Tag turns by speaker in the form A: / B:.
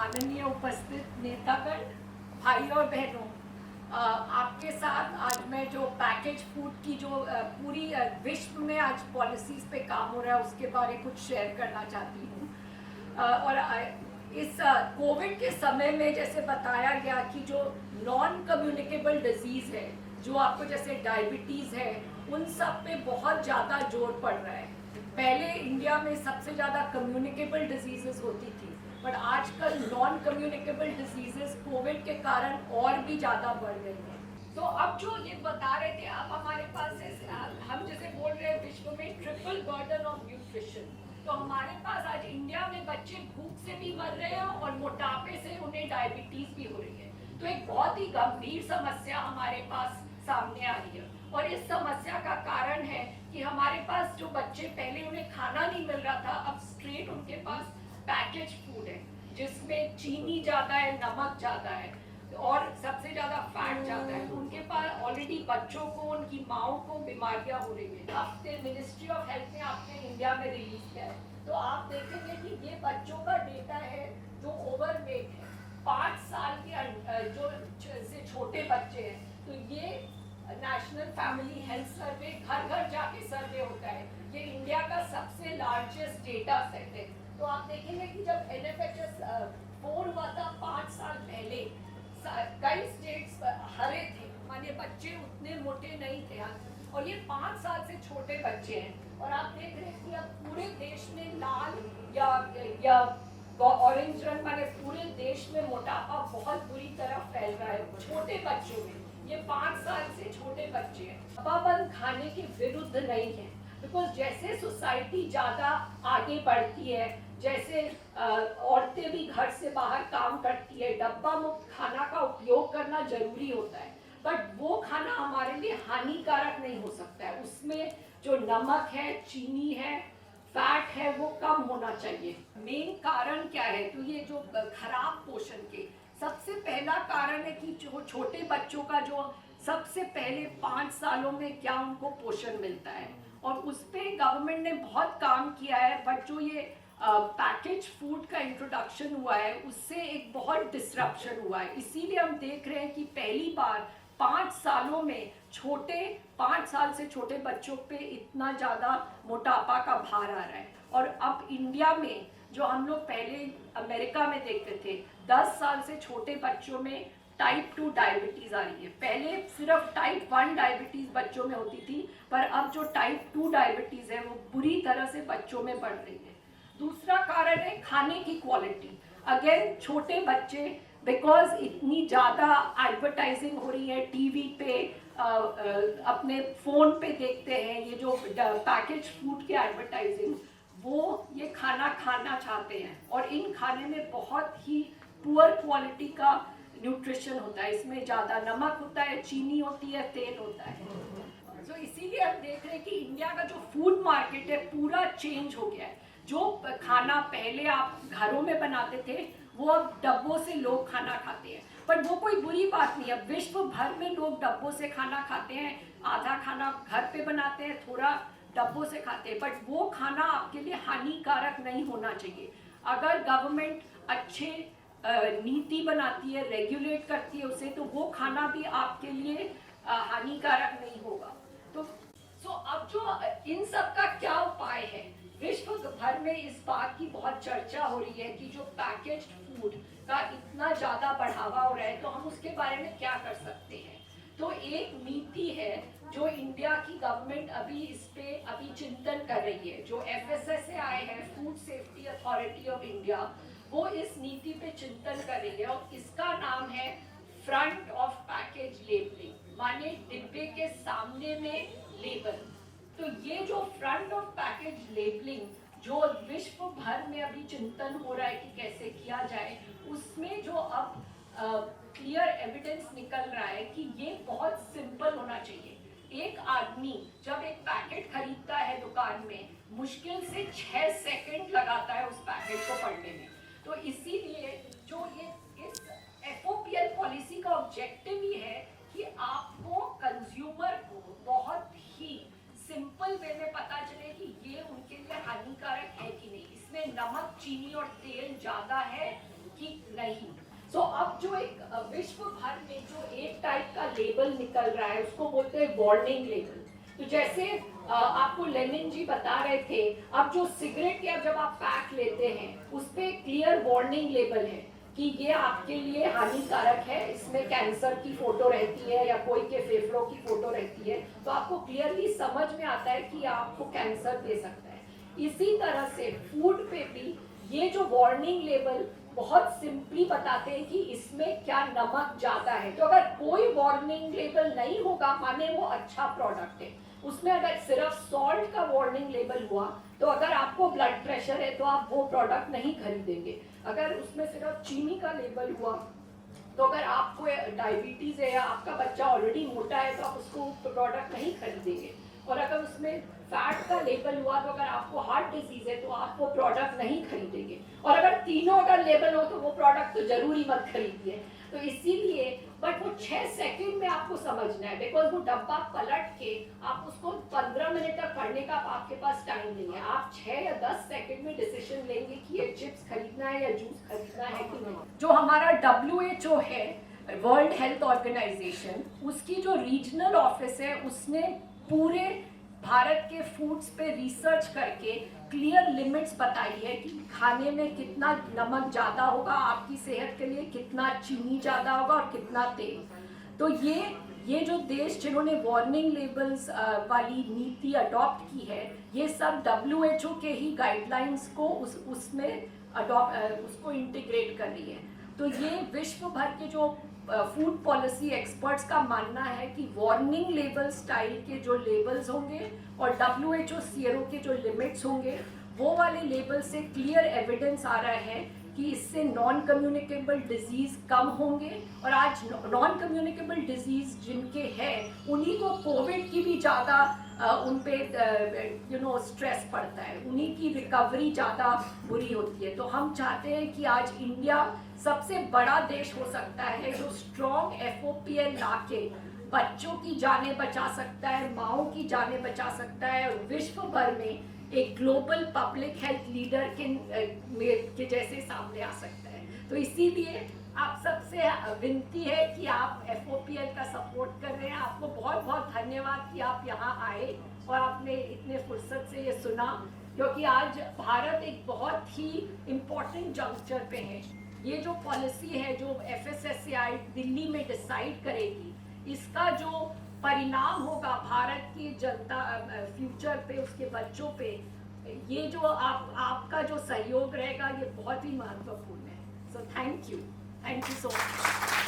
A: माननीय उपस्थित नेतागण, भाई और बहनों, आपके साथ आज मैं जो पैकेज फूड की जो पूरी विश्व में आज पॉलिसीज पे काम हो रहा है उसके बारे कुछ शेयर करना चाहती हूँ। और इस कोविड के समय में जैसे बताया गया कि जो नॉन कम्युनिकेबल डिजीज़ है, जो आपको जैसे डायबिटीज़ है, उन सब पे बहुत ज़्यादा जोर पड़ रहा है। पहले इंडिया में सबसे ज़्यादा कम्युनिकेबल डिजीज़ेस होती थी, बट आजकल नॉन कम्युनिकेबल डिजीजेस कोविड के कारण और भी ज़्यादा बढ़ गई हैं। तो अब जो ये बता रहे थे आप, हमारे पास हम जैसे बोल रहे हैं विश्व में ट्रिपल बर्डन ऑफ न्यूट्रिशन, तो हमारे पास आज इंडिया में बच्चे भूख से भी मर रहे हैं और मोटापे से उन्हें डायबिटीज भी हो रही है। तो एक बहुत ही गंभीर समस्या हमारे पास सामने आ रही है, और इस समस्या का कारण है कि हमारे पास जो बच्चे पहले उन्हें खाना नहीं मिल रहा था, अब स्ट्रेट उनके पास पैकेज फूड है जिसमें चीनी ज़्यादा है, नमक ज़्यादा है और सबसे ज़्यादा फैट ज़्यादा है। उनके पास ऑलरेडी बच्चों को, उनकी माओ को बीमारियां हो रही है। आपने मिनिस्ट्री ऑफ हेल्थ ने आपने इंडिया में रिलीज किया है, तो आप देखेंगे कि ये बच्चों का डेटा है जो ओवरवेट है, 5 साल के जो से छोटे बच्चे हैं। तो ये नेशनल फैमिली हेल्थ सर्वे घर घर जाके सर्वे होता है, ये इंडिया का सबसे लार्जेस्ट डेटा सेट है। तो आप देखेंगे कि जब NFHS 4 हुआ था 5 साल पहले, कई स्टेट्स हरे थे, माने बच्चे उतने मोटे नहीं थे, और ये 5 साल से छोटे बच्चे हैं। और आप देख रहे हैं कि अब पूरे देश में लाल या ऑरेंज रंग, माने पूरे देश में मोटापा बहुत बुरी तरह फैल रहा है छोटे बच्चों में। ये 5 साल से छोटे बच्चे हैं। डब्बाबंद खाने के विरुद्ध नहीं है, बिकॉज जैसे सोसाइटी ज़्यादा आगे बढ़ती है, जैसे औरतें भी घर से बाहर काम करती है, डब्बा मुक्त खाना का उपयोग करना जरूरी होता है, बट वो खाना हमारे लिए हानिकारक नहीं हो सकता है। उसमें जो नमक है, चीनी है, फैट है, वो कम होना चाहिए। मेन कारण क्या है? तो ये जो खराब पोषण के सबसे पहला कारण है कि जो छोटे बच्चों का जो सबसे पहले 5 सालों में क्या उनको पोषण मिलता है, और उस पर गवर्नमेंट ने बहुत काम किया है। बट जो ये पैकेज फूड का इंट्रोडक्शन हुआ है उससे एक बहुत डिसरप्शन हुआ है। इसीलिए हम देख रहे हैं कि पहली बार 5 सालों में 5 साल से छोटे बच्चों पे इतना ज़्यादा मोटापा का भार आ रहा है। और अब इंडिया में जो हम लोग पहले अमेरिका में देखते थे, 10 साल से छोटे बच्चों में टाइप 2 डायबिटीज़ आ रही है। पहले सिर्फ टाइप 1 डायबिटीज़ बच्चों में होती थी, पर अब जो टाइप 2 डायबिटीज़ है वो बुरी तरह से बच्चों में बढ़ रही है। दूसरा कारण है खाने की क्वालिटी। अगेन छोटे बच्चे, बिकॉज इतनी ज़्यादा एडवर्टाइजिंग हो रही है टीवी पे, अपने फ़ोन पे देखते हैं ये जो पैकेज फूड की एडवर्टाइजिंग, वो ये खाना खाना चाहते हैं, और इन खाने में बहुत ही पुअर क्वालिटी का न्यूट्रिशन होता है। इसमें ज़्यादा नमक होता है, चीनी होती है, तेल होता है। तो इसीलिए हम देख रहे हैं कि इंडिया का जो फूड मार्केट है पूरा चेंज हो गया है। जो खाना पहले आप घरों में बनाते थे वो अब डब्बों से लोग खाना खाते हैं, पर वो कोई बुरी बात नहीं है। विश्व भर में लोग डब्बों से खाना खाते हैं, आधा खाना घर पे बनाते हैं, थोड़ा डब्बों से खाते हैं, बट वो खाना आपके लिए हानिकारक नहीं होना चाहिए। अगर गवर्नमेंट अच्छे नीति बनाती है, रेगुलेट करती है उसे, तो वो खाना भी आपके लिए हानिकारक नहीं होगा। तो अब जो इन सब का क्या उपाय है? विश्व भर में इस बात की बहुत चर्चा हो रही है कि जो पैकेज्ड फूड का इतना ज़्यादा बढ़ावा हो रहा है, तो हम उसके बारे में क्या कर सकते हैं। तो एक नीति है जो इंडिया की गवर्नमेंट अभी इस पे चिंतन कर रही है, जो FSSAI है, food safety authority of India, वो इस नीति पे चिंतन कर रही है, और इसका नाम है फ्रंट ऑफ पैकेज लेबलिंग, माने डिब्बे के सामने में लेबल। तो ये जो फ्रंट ऑफ पैकेज लेबलिंग जो विश्व भर में अभी चिंतन हो रहा है कि कैसे किया जाए, उसमें जो अब क्लियर एविडेंस निकल रहा है कि ये बहुत सिंपल होना चाहिए। एक आदमी जब एक पैकेट खरीदता है दुकान में, मुश्किल से 6 सेकंड लगाता है उस पैकेट को पढ़ने में। तो इसीलिए जो ये इस FOPL पॉलिसी का ऑब्जेक्टिव ही है कि आपको कंज्यूमर को बहुत ही सिंपल वे में पता चले कि ये उनके लिए हानिकारक है कि नहीं, इसमें नमक, चीनी और तेल ज़्यादा है कि नहीं। सो अब जो एक विश्व भर में जो एक टाइप का लेबल निकल रहा है उसको बोलते हैं वार्निंग लेबल। तो जैसे आपको लेनिन जी बता रहे थे, अब जो सिगरेट या जब आप पैक लेते हैं उस पे क्लियर वार्निंग लेबल है कि ये आपके लिए हानिकारक है, इसमें कैंसर की फोटो रहती है या कोई के फेफड़ों की फोटो रहती है, तो आपको क्लियरली समझ में आता है कि आपको कैंसर दे सकता है। इसी तरह से फूड पे भी ये जो वार्निंग लेबल बहुत सिंपली बताते हैं कि इसमें क्या नमक ज्यादा है। तो अगर कोई वार्निंग लेबल नहीं होगा माने वो अच्छा प्रोडक्ट है। उसमें अगर सिर्फ सॉल्ट का वार्निंग लेबल हुआ तो अगर आपको ब्लड प्रेशर है तो आप वो प्रोडक्ट नहीं खरीदेंगे। अगर उसमें सिर्फ चीनी का लेबल हुआ तो अगर आपको डायबिटीज है या आपका बच्चा ऑलरेडी मोटा है तो आप उसको प्रोडक्ट नहीं खरीदेंगे। और अगर उसमें फैट का लेबल हुआ तो अगर आपको हार्ट डिजीज है तो आप वो प्रोडक्ट नहीं खरीदेंगे। और अगर तीनों अगर लेबल हो तो वो प्रोडक्ट तो जरूरी मत खरीदिए। तो इसीलिए बट वो 6 सेकंड में आपको समझना है, बिकॉज वो डब्बा पलट के आप उसको 15 मिनट तक पढ़ने का आपके पास टाइम नहीं है। आप 6 या 10 सेकंड में डिसीजन लेंगे कि ये चिप्स खरीदना है या जूस खरीदना है कि नहीं। जो हमारा WHO है, वर्ल्ड हेल्थ ऑर्गेनाइजेशन, उसकी जो रीजनल ऑफिस है उसने पूरे भारत के फूड्स पे रिसर्च करके क्लियर लिमिट्स बताई है कि खाने में कितना नमक ज़्यादा होगा, आपकी सेहत के लिए कितना चीनी ज़्यादा होगा और कितना तेल। तो ये जो देश जिन्होंने वार्निंग लेबल्स वाली नीति अडॉप्ट की है, ये सब WHO के ही गाइडलाइंस को उसमें उसको इंटीग्रेट कर रही है। तो ये विश्व भर के जो फूड पॉलिसी एक्सपर्ट्स का मानना है कि वार्निंग लेबल स्टाइल के जो लेबल्स होंगे और WHO सीरो के जो लिमिट्स होंगे वो वाले लेबल से क्लियर एविडेंस आ रहा है कि इससे नॉन कम्युनिकेबल डिजीज कम होंगे। और आज नॉन कम्युनिकेबल डिजीज जिनके हैं उन्हीं को कोविड की भी ज़्यादा उन पे स्ट्रेस पड़ता है, उन्हीं की रिकवरी ज़्यादा बुरी होती है। तो हम चाहते हैं कि आज इंडिया सबसे बड़ा देश हो सकता है जो स्ट्रॉन्ग FOPL लाके बच्चों की जानें बचा सकता है, माओं की जानें बचा सकता है और विश्व भर में एक ग्लोबल पब्लिक हेल्थ लीडर के जैसे सामने आ सकता है। तो इसीलिए आप सबसे विनती है कि आप FOPL का सपोर्ट कर रहे हैं। आपको बहुत बहुत धन्यवाद कि आप यहाँ आए और आपने इतने फुर्सत से ये सुना, क्योंकि आज भारत एक बहुत ही इम्पोर्टेंट जंक्चर पे है। ये जो पॉलिसी है जो FSSAI दिल्ली में डिसाइड करेगी, इसका जो परिणाम होगा भारत की जनता फ्यूचर पे, उसके बच्चों पे, ये जो आपका जो सहयोग रहेगा ये बहुत ही महत्वपूर्ण है। So thank you so much.